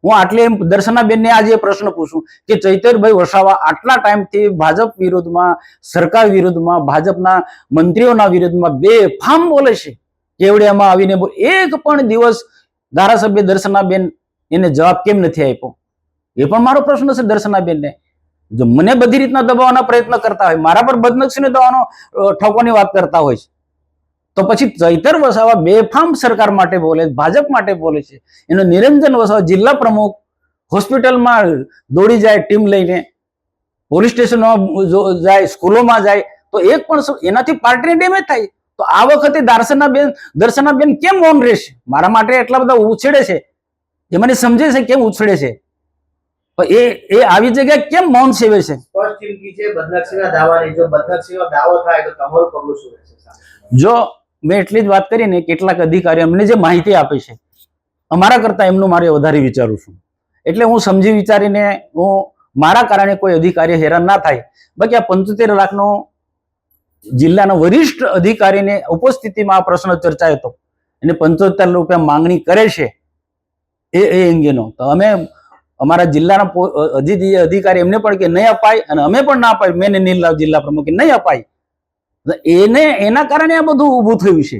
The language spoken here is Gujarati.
હું આટલે દર્શનાબેન ને આજે પ્રશ્ન પૂછું કે ચૈતરભાઈ વસાવા આટલા ટાઈમથી ભાજપ વિરુદ્ધમાં, સરકાર વિરુદ્ધમાં, ભાજપના મંત્રીઓના વિરુદ્ધમાં બેફામ બોલે છે, કેવડિયામાં આવીને એક પણ દિવસ ધારાસભ્ય દર્શનાબેન એને જવાબ કેમ નથી આપ્યો? એ પણ મારો પ્રશ્ન છે દર્શનાબેનને. જો મને બધી રીતના દબાવવાના પ્રયત્ન કરતા હોય, મારા પર બદનક્ષીને દવાનો ઠોકવાની વાત કરતા હોય છે, તો પછી ચૈતર વસાવા બેફામ સરકાર માટે બોલે, ભાજપ માટે બોલે છે. એનો નિરંજન વસાવા જિલ્લા પ્રમુખ હોસ્પિટલમાં દોડી જાય ટીમ લઈને, પોલીસ સ્ટેશનમાં જાય, સ્કૂલોમાં જાય, તો એક પણ એનાથી પાર્ટીને ડેમેજ થાય. તો આ વખતે દર્શનાબેન કેમ મૌન રહેશે? મારા માટે એટલા બધા ઉછેડે છે, એ મને સમજે છે કેમ ઉછળે છે, એ આવી જગ્યાએ કેમ મૌન સેવે છે? સ્પષ્ટ ચીમકી છે બદનક્ષીના દાવાની. જો બદનક્ષીનો દાવો થાય તો તમારું પગલું શું રહેશે? જો મેં એટલી જ વાત કરી ને, કેટલાક અધિકારી અમને જે માહિતી આપે છે, અમારા કરતા એમનું મારે વધારે વિચારું છું. એટલે હું સમજી વિચારીને, હું મારા કારણે કોઈ અધિકારી હેરાન ના થાય. બાકી આ 75 લાખનો જિલ્લાના વરિષ્ઠ અધિકારીને ઉપસ્થિતિમાં આ પ્રશ્ન ચર્ચાયો હતો, એને 75 રૂપિયા માંગણી કરે છે એ અંગેનો. તો અમે અમારા જિલ્લાના અધિકારી એમને પણ કે નહીં અપાય, અને અમે પણ ના અપાય, મેં નીલલાવ જિલ્લા પ્રમુખ નહીં અપાય. એના કારણે આ બધું ઊભું થયું છે.